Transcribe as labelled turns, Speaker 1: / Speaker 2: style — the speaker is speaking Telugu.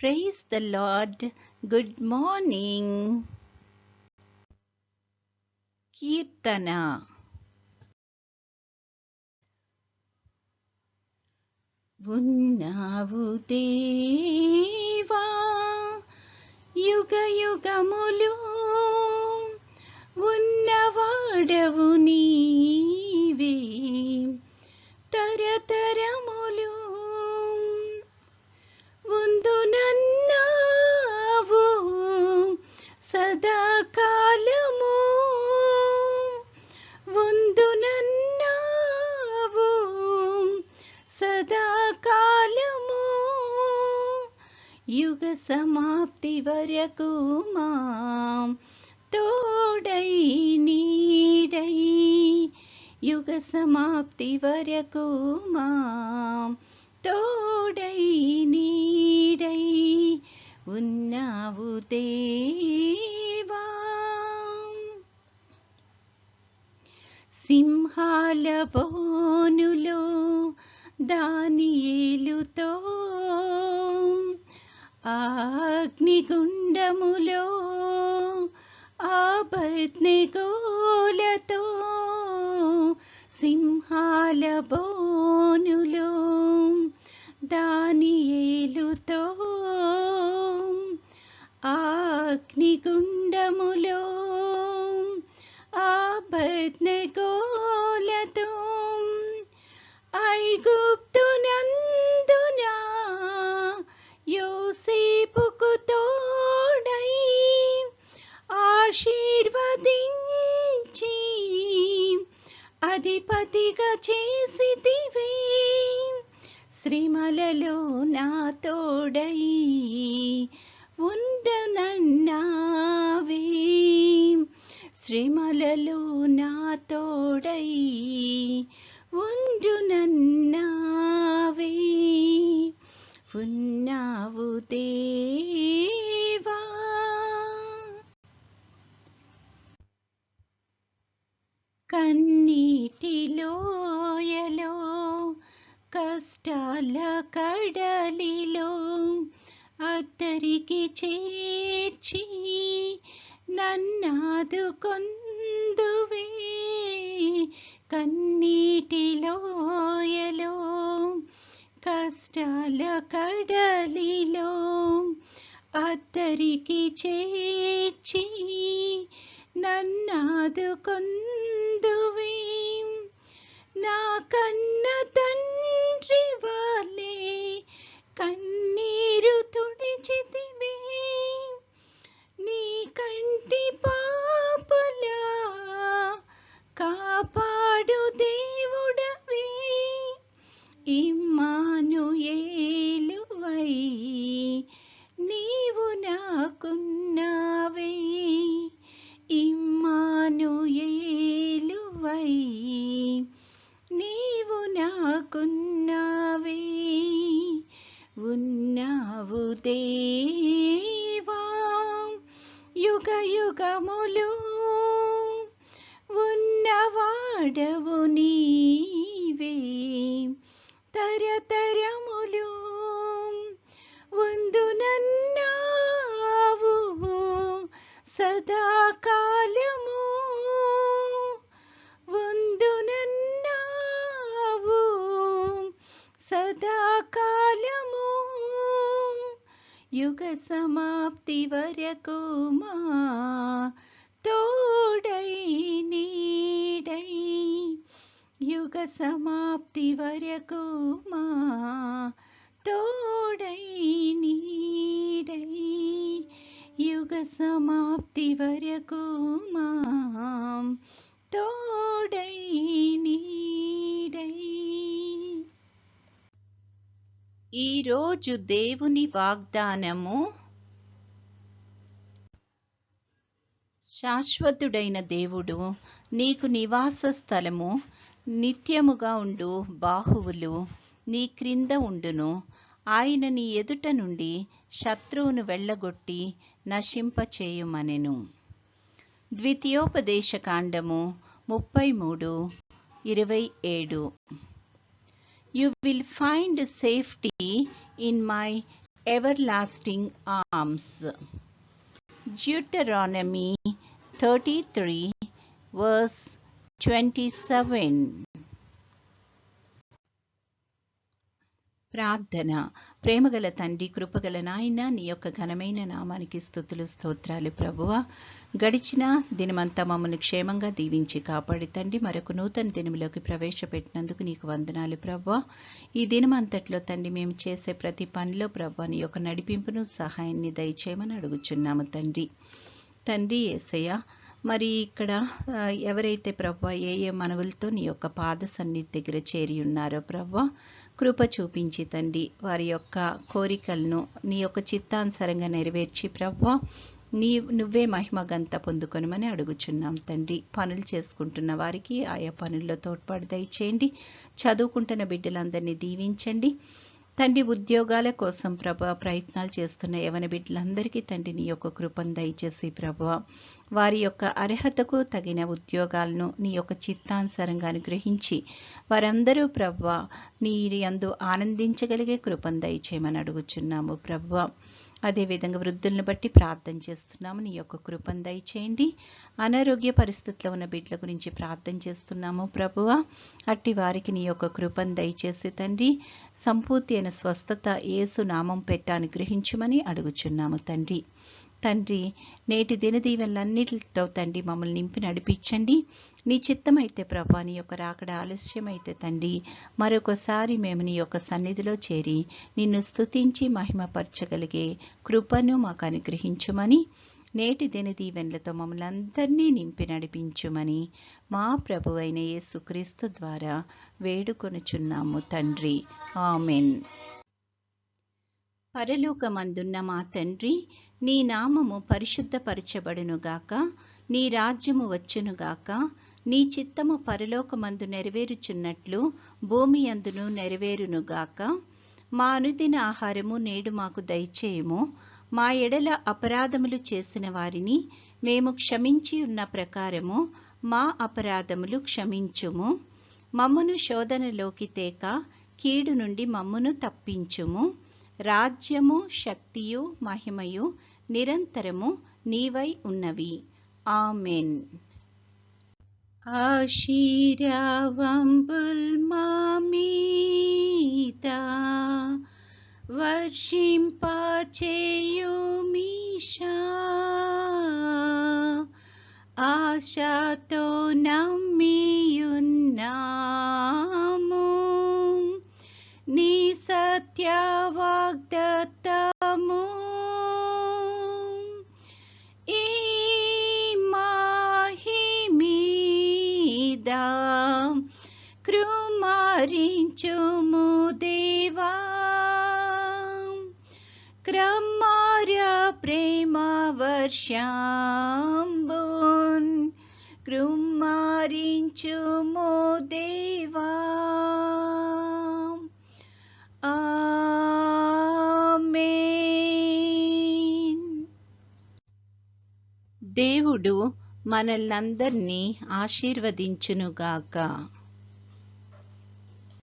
Speaker 1: Praise the Lord. Good morning. Kirtana. ఉన్నావు దేవా యుగ యుగములు ఉన్నవాడవు నీవే తరతరములు ఉందునన్నావు సదాకాలము ఉందునన్నావు సదాకాలము యుగ సమాప్తి వరకు మా తోడై నీడై యుగ సమాప్తి వరకు మా తోడై నీడై ఉన్నావు దేవా. సింహాల బోనులో దానియేలుతో అగ్నిగుండములో అబేద్నెగోలతో సింహాల బోనులో దానియేలుతో అగ్నిగుండములో అబేద్నెగోలతో ఐగుప్తునందున యోసేపుకు తోడై ఆశీర్వదించి అధిపతిగా చేసితివే. శ్రీమలలో నా తోడై ఉండనన్నావే. శ్రీమలలో నా తోడై ఉండునన్నావే. ఉన్నావు దేవా. కన్నీటిలోయలో కష్టాల కడలిలో అద్దరికి చేర్చి నన్నాదుకొందువే. కన్నీటిలోయలో కష్టాల కడలిలో అద్దరికి చేర్చి నన్నాదుకొందువే. నా కన్న తండ్రి వాలే కన్నీరు తుడిచితివే. నీ కంటి పాపలా కాపాడు దేవుడవే. ఇమ్మానుయేలువై నీవు నాకున్నావే. ఇమ్మానుయేలువై నీవు నాకున్నావే. ఉన్నావు దేవా యుగ యుగములు ఉన్నవాడవు నీవే తరతరములు ఉందునన్నావు సదాకాలము. ఉందునన్నావు సదాకాలము యుగ సమాప్తి వరకు మా తోడై నీడై యుగ సమాప్తి వరకు మా తోడై నీడై యుగ సమాప్తి వరకు మా తోడై నీడై. ఈరోజు దేవుని వాగ్దానము. శాశ్వతుడైన దేవుడు నీకు నివాస స్థలము, నిత్యముగా ఉండు బాహువులు నీ క్రింద ఉండును. ఆయన నీ ఎదుట నుండి శత్రువును వెళ్ళగొట్టి నశింపచేయుమనెను. ద్వితీయోపదేశకాండము 33:27. You will find safety in my everlasting arms. Deuteronomy 33 verse 27. ప్రార్థన. ప్రేమగల తండ్రి, కృపగల నాయన, నీ యొక్క ఘనమైన నామానికి స్తుతులు స్తోత్రాలు ప్రభువా. గడిచిన దినమంతా మమ్మల్ని క్షేమంగా దీవించి కాపాడి తండ్రి మరొక నూతన దినములోకి ప్రవేశపెట్టినందుకు నీకు వందనాలు ప్రభువా. ఈ దినమంతట్లో తండ్రి మేము చేసే ప్రతి పనిలో ప్రభువా నీ యొక్క నడిపింపును సహాయాన్ని దయచేయమని అడుగుచున్నాము తండ్రి. తండ్రి యేసయ్య, మరి ఇక్కడ ఎవరైతే ప్రభువా ఏ మనవులతో నీ యొక్క పాద సన్నిధి దగ్గర చేరి ఉన్నారో ప్రభువా, కృప చూపించి తండ్రి వారి యొక్క కోరికలను నీ యొక్క చిత్తానుసారంగా నెరవేర్చి ప్రభువా నువ్వే మహిమ గంత పొందుకొనమని అడుగుచున్నాం తండ్రి. పనులు చేసుకుంటున్న వారికి ఆయా పనుల్లో తోడ్పాటు దయచేయండి. చదువుకుంటున్న బిడ్డలందరినీ దీవించండి తండ్రి. ఉద్యోగాల కోసం ప్రభా ప్రయత్నాలు చేస్తున్న యవన బిడ్డలందరికీ తండ్రి నీ యొక్క కృపను దయచేసి ప్రభువా వారి యొక్క అర్హతకు తగిన ఉద్యోగాలను నీ యొక్క చిత్తానుసారంగా అనుగ్రహించి వారందరూ ప్రభువా నీ యందు ఆనందించగలిగే కృపను దయచేయమని అడుగుచున్నాము ప్రభువా. అదేవిధంగా వృద్ధులను బట్టి ప్రార్థన చేస్తున్నాము, నీ యొక్క కృపను దయచేయండి. అనారోగ్య పరిస్థితుల్లో ఉన్న బిడ్డల గురించి ప్రార్థన చేస్తున్నాము ప్రభువా. అట్టి వారికి నీ యొక్క కృపను దయచేసి తండ్రి సంపూర్తి అయిన స్వస్థత యేసు నామం పెట్ట అనుగ్రహించమని అడుగుచున్నాము తండ్రి. తండ్రి నేటి దినదీవెనలన్నిటితో తండ్రి మమ్మల్ని నింపి నడిపించండి. నీ చిత్తమైతే ప్రభా నీ యొక్క రాకడ ఆలస్యమైతే తండ్రి మరొకసారి మేము నీ యొక్క సన్నిధిలో చేరి నిన్ను స్తుతించి మహిమపరచగలిగే కృపను మాకు అనుగ్రహించుమని, నేటి దినదీవెనలతో మమ్మల్ని అందరినీ నింపి నడిపించుమని మా ప్రభువైన యేసుక్రీస్తు ద్వారా వేడుకొనుచున్నాము తండ్రి. ఆమెన్. పరలోకమందున్న మా తండ్రి, నీ నామము పరిశుద్ధపరచబడునుగాక, నీ రాజ్యము వచ్చునుగాక, నీ చిత్తము పరలోకమందు నెరవేరుచున్నట్లు భూమి అందును నెరవేరునుగాక. మా అనుదిన ఆహారము నేడు మాకు దయచేయము. మా ఎడల అపరాధములు చేసిన వారిని మేము క్షమించి ఉన్న ప్రకారము మా అపరాధములు క్షమించుము. మమ్మును శోధనలోకి తేక కీడు నుండి మమ్మును తప్పించుము. రాజ్యము, శక్తియు, మహిమయు నిరంతరము నీవై ఉన్నవి. ఆమెన్. ఆశీర్వాదంబుల్ మా మీద వర్షింపచేయుమీశా, ఆశతో నమ్మియున్నాము నీ సత్య వాగ్దత్తము. ఈ మాహిమీద కృమారించుము దేవా, క్రమార్య ప్రేమ వర్షంబున్ కృమారించుము దేవా. దేవుడు మనల్నందరినీ ఆశీర్వదించునుగాక.